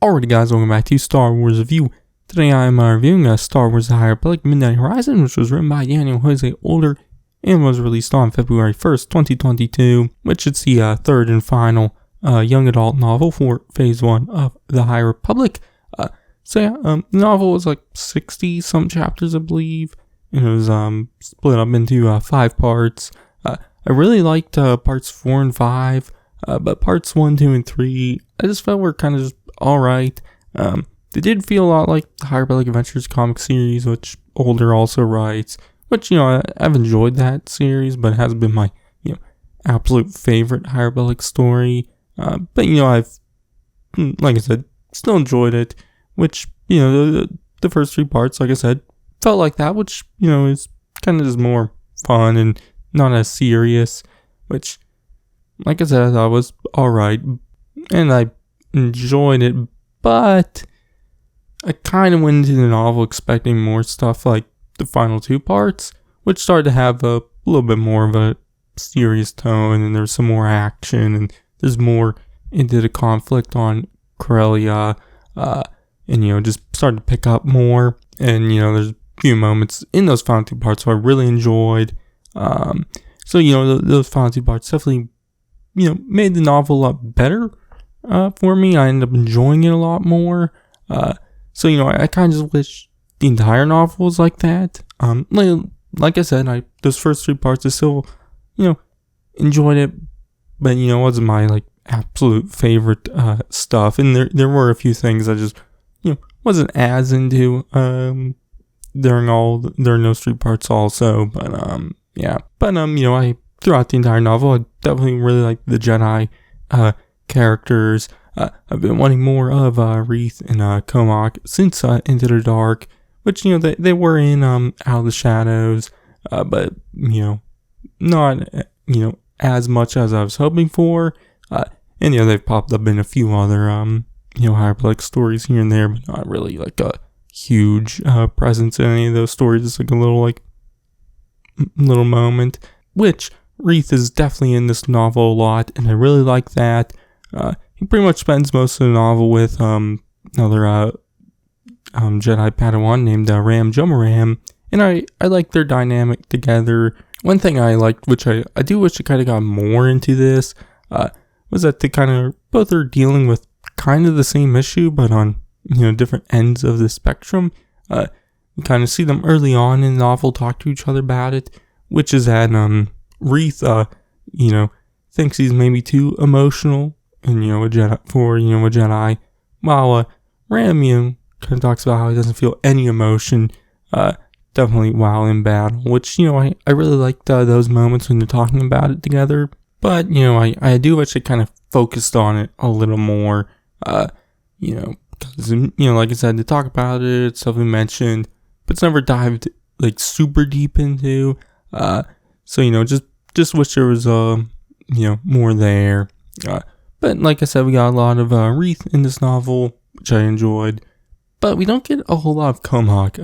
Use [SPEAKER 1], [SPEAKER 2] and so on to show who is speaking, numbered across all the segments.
[SPEAKER 1] Alrighty guys, welcome back to Star Wars Review. Today I am reviewing Star Wars The High Republic Midnight Horizon, which was written by Daniel José Older and was released on February 1st, 2022, which is the third and final young adult novel for Phase 1 of The High Republic. The novel was like 60-some chapters, I believe, and it was split up into 5 parts. I really liked parts 4 and 5, but parts 1, 2, and 3, I just felt were kind of just alright. They did feel a lot like the High Republic Adventures comic series, which Older also writes, which, I've enjoyed that series, but it hasn't been my, absolute favorite High Republic story. But, I've, like I said, still enjoyed it, which, the first 3 parts, like I said, felt like that, which, is kind of just more fun and not as serious, which, like I said, I thought was alright, and I enjoyed it, but I kind of went into the novel expecting more stuff like the final 2 parts, which started to have a little bit more of a serious tone, and there's some more action, and there's more into the conflict on Corellia, and just started to pick up more, and there's a few moments in those final 2 parts I really enjoyed. Those final 2 parts definitely, made the novel a lot better for me. I ended up enjoying it a lot more. I kind of just wish the entire novel was like that. Like I said, those first 3 parts I still, enjoyed it, but it wasn't my absolute favorite stuff. And there were a few things I just, wasn't as into during those 3 parts also. But I throughout the entire novel, I definitely really liked the Jedi characters. I've been wanting more of Reath and Comac since Into the Dark, which they were in Out of the Shadows, but not as much as I was hoping for. And they've popped up in a few other High Republic stories here and there, but not really like a huge presence in any of those stories. It's like a little moment, which Reath is definitely in this novel a lot, and I really like that. He pretty much spends most of the novel with another Jedi Padawan named Ram Jomaram, and I like their dynamic together. One thing I liked, which I do wish I kind of got more into this, was that they kind of both are dealing with kind of the same issue, but on different ends of the spectrum. We kind of see them early on in the novel talk to each other about it, which is that Reath, thinks he's maybe too emotional, and a Jedi, while Ram, kind of talks about how he doesn't feel any emotion, definitely while in battle, which, I really liked those moments when they're talking about it together, but, I do wish they kind of focused on it a little more, because, like I said, they talk about it, it's stuff we mentioned, but it's never dived, super deep into, just wish there was, more there. But like I said, we got a lot of Reath in this novel, which I enjoyed. But we don't get a whole lot of Comac.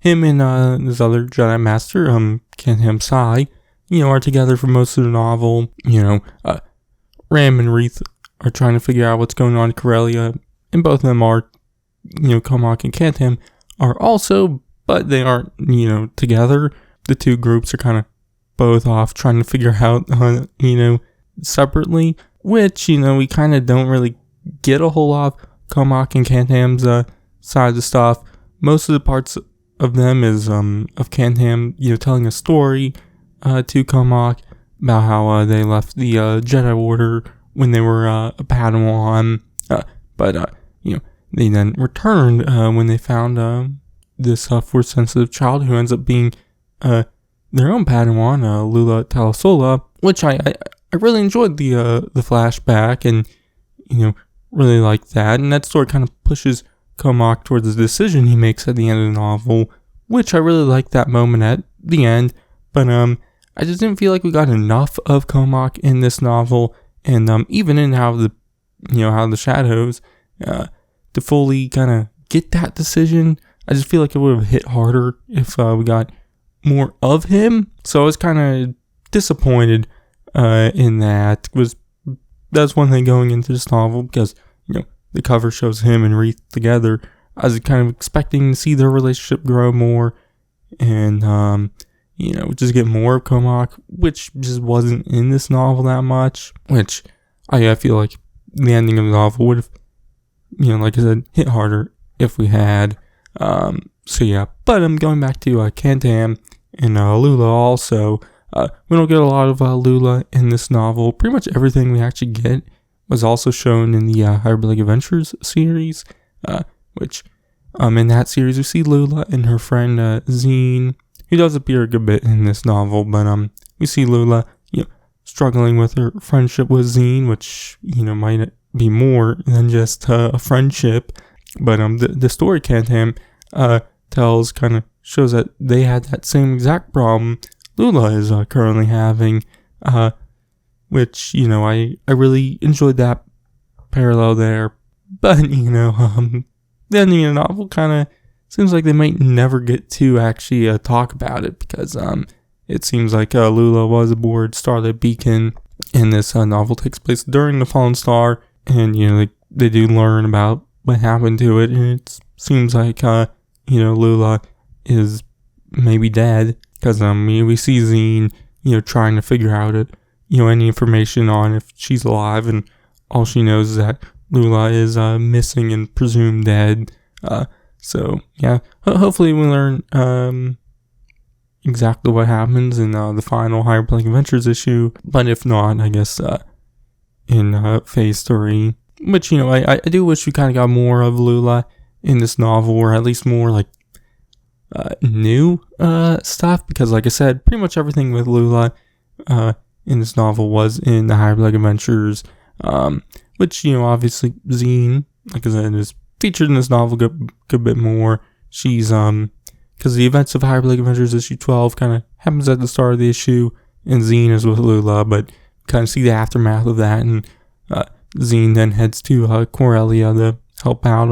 [SPEAKER 1] Him and this other Jedi Master, Kantam Sai, are together for most of the novel. Ram and Reath are trying to figure out what's going on in Corellia, and both of them are, Comac and Kantam are also, but they aren't, together. The 2 groups are kind of both off trying to figure out, separately, which, we kind of don't really get a whole lot of Comac and Kantam's side of the stuff. Most of the parts of them is of Kantam, telling a story to Comac about how they left the Jedi Order when they were a Padawan, but they then returned when they found this Force-sensitive child who ends up being their own Padawan, Lula Talasola, which I really enjoyed the flashback, and really liked that, and that story kind of pushes Comac towards the decision he makes at the end of the novel, which I really liked that moment at the end, but I just didn't feel like we got enough of Comac in this novel, and even in How the Shadows, to fully kind of get that decision. I just feel like it would have hit harder if we got more of him, so I was kind of disappointed in that. That's one thing going into this novel, because the cover shows him and Wreath together. I was kind of expecting to see their relationship grow more and, just get more of Comac, which just wasn't in this novel that much, which I feel like the ending of the novel would have, like I said, hit harder if we had. But I'm going back to Kantam and Lula also. We don't get a lot of Lula in this novel. Pretty much everything we actually get was also shown in the Hyperbolic Adventures series, which in that series we see Lula and her friend Zine, who does appear a good bit in this novel, but we see Lula, struggling with her friendship with Zine, which, might be more than just a friendship. But the story Kantam tells kind of shows that they had that same exact problem Lula is currently having, which, I really enjoyed that parallel there. But, the ending of the novel kind of seems like they might never get to actually talk about it, because it seems like Lula was aboard Starlight Beacon, and this novel takes place during the Fallen Star, and, they do learn about what happened to it, and it seems like, Lula is maybe dead, because we see Zine, trying to figure out any information on if she's alive, and all she knows is that Lula is missing and presumed dead. Hopefully we learn exactly what happens in the final Hyperbolic Adventures issue, but if not, I guess in Phase 3. Which, I do wish we kind of got more of Lula in this novel, or at least more like new stuff, because like I said, pretty much everything with Lula in this novel was in the Hyperbolic Adventures, which, obviously Zine, like I said, is featured in this novel a good bit more. She's because the events of Hyperbolic Adventures issue 12 kind of happens at the start of the issue, and Zine is with Lula, but kind of see the aftermath of that, and Zine then heads to Corellia to help out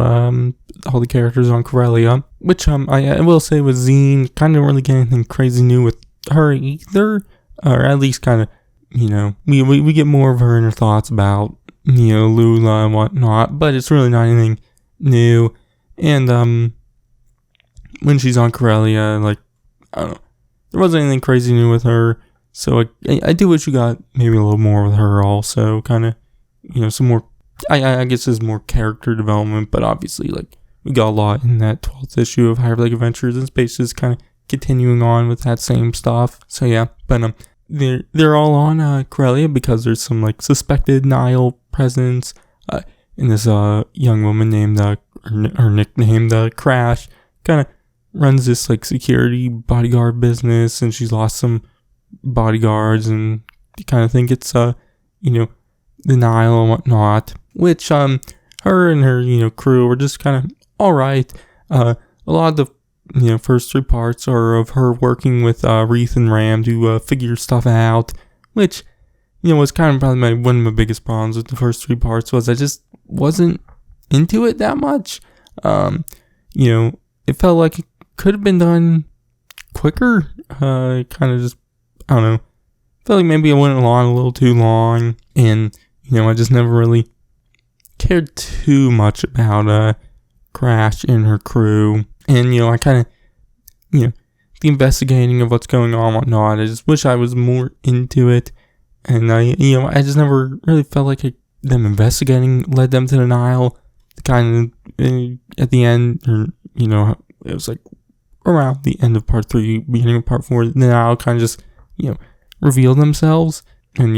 [SPEAKER 1] all the characters on Corellia, which I will say with Zine, kind of really get anything crazy new with her either, or at least kind of, we get more of her inner thoughts about, Lula and whatnot, but it's really not anything new. And when she's on Corellia, like, I don't know, there wasn't anything crazy new with her, so I do wish you got maybe a little more with her also, kind of, some more, I guess there's more character development, but obviously, like, we got a lot in that 12th issue of Hyperbolic Adventures, and Space is kind of continuing on with that same stuff. So yeah, but they're all on Corellia because there's some like suspected Nile presence in this young woman named her nicknamed Crash, kind of runs this like security bodyguard business, and she's lost some bodyguards, and you kind of think it's the Nile and whatnot, which her and her crew are just kind of all right. A lot of the first 3 parts are of her working with Wreath and Ram to figure stuff out, which was kind of probably one of my biggest problems with the first 3 parts, was I just wasn't into it that much. It felt like it could have been done quicker. Kind of just, I don't know, felt like maybe it went along a little too long, and I just never really cared too much about Crash and her crew. And I kind of, the investigating of what's going on and whatnot, I just wish I was more into it. And I just never really felt like them investigating led them to the Nile. Kind of at the end, or it was like around the end of part 3, beginning of part 4, the Nile kind of just revealed themselves, and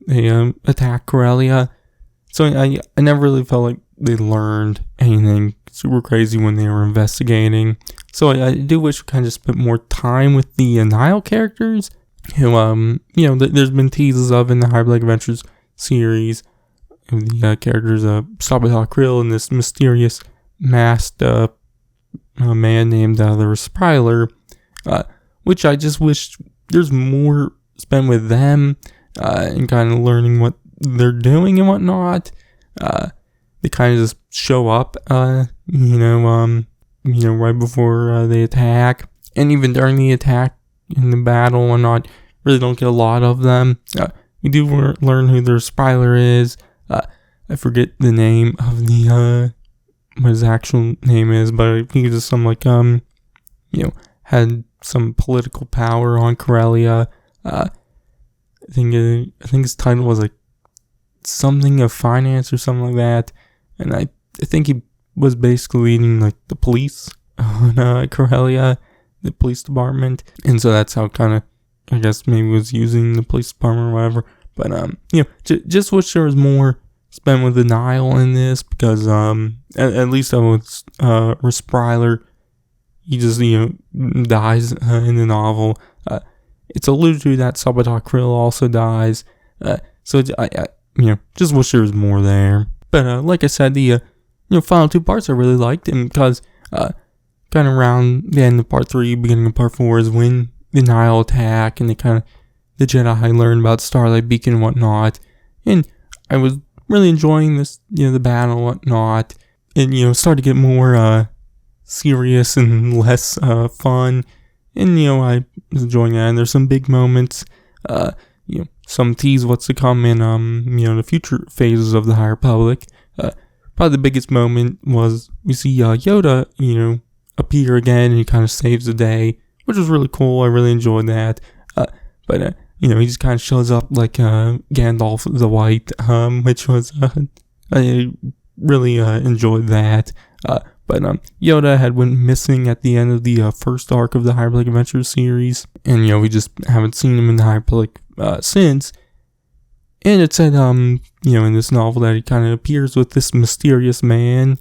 [SPEAKER 1] they attack Corellia. So I never really felt like they learned anything super crazy when they were investigating. So I do wish we kind of just spent more time with the Nile characters, who there's been teases of in the Hyperbolic Adventures series. The characters Sabathar Krill and this mysterious masked man named the Respiler, which I just wish there's more spent with them, and kind of learning what they're doing and whatnot. They kind of just show up, right before they attack, and even during the attack in the battle and whatnot, really don't get a lot of them. We do learn who the Respiler is. I forget the name of the what his actual name is, but I think it's just some like had some political power on Corellia. I think his title was like something of finance or something like that, and I think he was basically leading like the police on Corellia, the police department, and so that's how kind of I guess maybe was using the police department or whatever. But just wish there was more spent with the Nile in this, because at least with Respryler, he just dies in the novel. It's alluded to that Sabatak Krill also dies. So I just wish there was more there. But like I said, the final two parts I really liked, and because kind of around the end of part 3, beginning of part 4 is when the Nile attack and the Jedi learn about Starlight Beacon and whatnot, and I was really enjoying this, the battle and whatnot, and started to get more serious and less fun, and I was enjoying that. And there's some big moments, some tease what's to come in the future phases of the High Republic. Probably the biggest moment was we see Yoda appear again, and he kind of saves the day, which was really cool. I really enjoyed that. But he just kind of shows up like Gandalf the White, which was I really enjoyed that. But Yoda had went missing at the end of the first arc of the High Republic Adventures series, and we just haven't seen him in the High Republic since. And it said in this novel that he kind of appears with this mysterious man,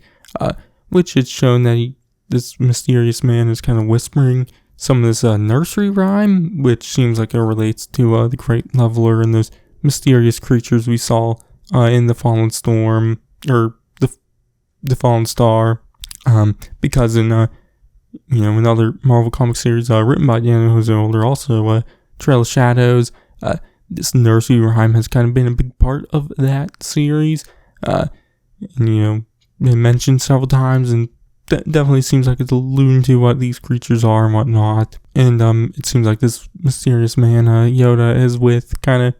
[SPEAKER 1] which it's shown that this mysterious man is kind of whispering some of this nursery rhyme, which seems like it relates to the Great Leveler and those mysterious creatures we saw in the Fallen Storm, or the Fallen Star, because in another Marvel comic series written by Daniel José Older, also Trail of Shadows, this nursery rhyme has kind of been a big part of that series, and been mentioned several times, and definitely seems like it's alluding to what these creatures are and whatnot. And it seems like this mysterious man Yoda is with kind of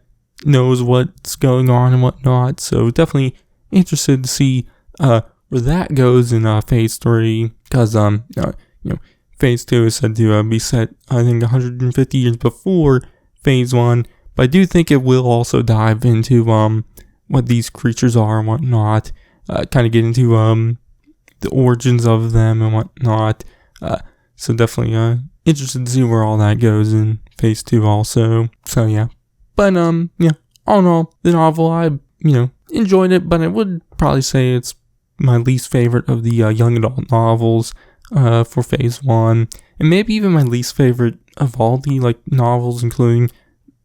[SPEAKER 1] knows what's going on and whatnot. So definitely interested to see where that goes in Phase 3, because Phase 2 is said to be set, I think, 150 years before Phase 1. But I do think it will also dive into what these creatures are and whatnot. Kind of get into the origins of them and whatnot. So definitely interested to see where all that goes in Phase 2 also. So yeah. But all in all, the novel, I enjoyed it, but I would probably say it's my least favorite of the young adult novels for Phase 1. And maybe even my least favorite of all the novels, including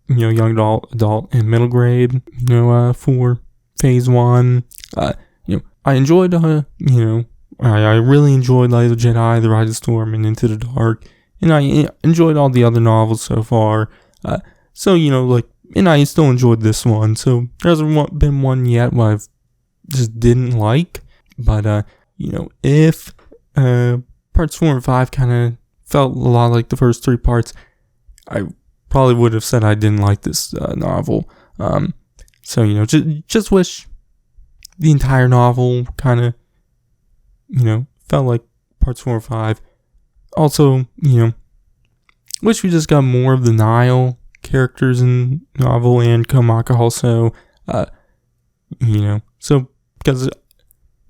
[SPEAKER 1] young adult and middle grade, for Phase 1. I enjoyed I really enjoyed Light of the Jedi, The Rise of the Storm, and Into the Dark, and I enjoyed all the other novels so far. And I still enjoyed this one. So there hasn't been one yet where I've just didn't like. But if parts 4 and 5 kind of felt a lot like the first 3 parts, I probably would have said I didn't like this novel. Just wish the entire novel kind of felt like parts 4 or 5. Also, wish we just got more of the Nile characters in the novel, and Komaka also, so, because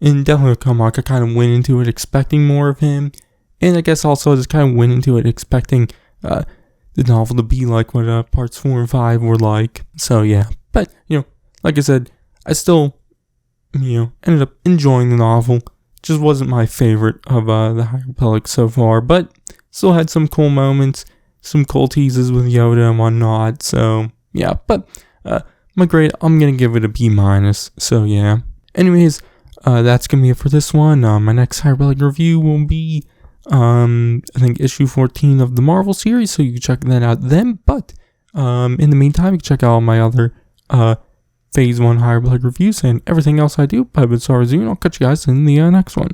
[SPEAKER 1] in definitely with Komaka, I kind of went into it expecting more of him, and I guess also I just kind of went into it expecting the novel to be like what parts 4 and 5 were like. So yeah, but like I said, I still ended up enjoying the novel. Just wasn't my favorite of the High Republic so far, but still had some cool moments, some cool teases with Yoda and whatnot. So yeah, but my grade, I'm gonna give it a B-. So yeah. Anyways, that's gonna be it for this one. My next High Republic review will be I think issue 14 of the Marvel series, so you can check that out then. But in the meantime, you can check out all my other Phase 1 High Republic reviews and everything else I do. I've been Sarazoo, and I'll catch you guys in the next one.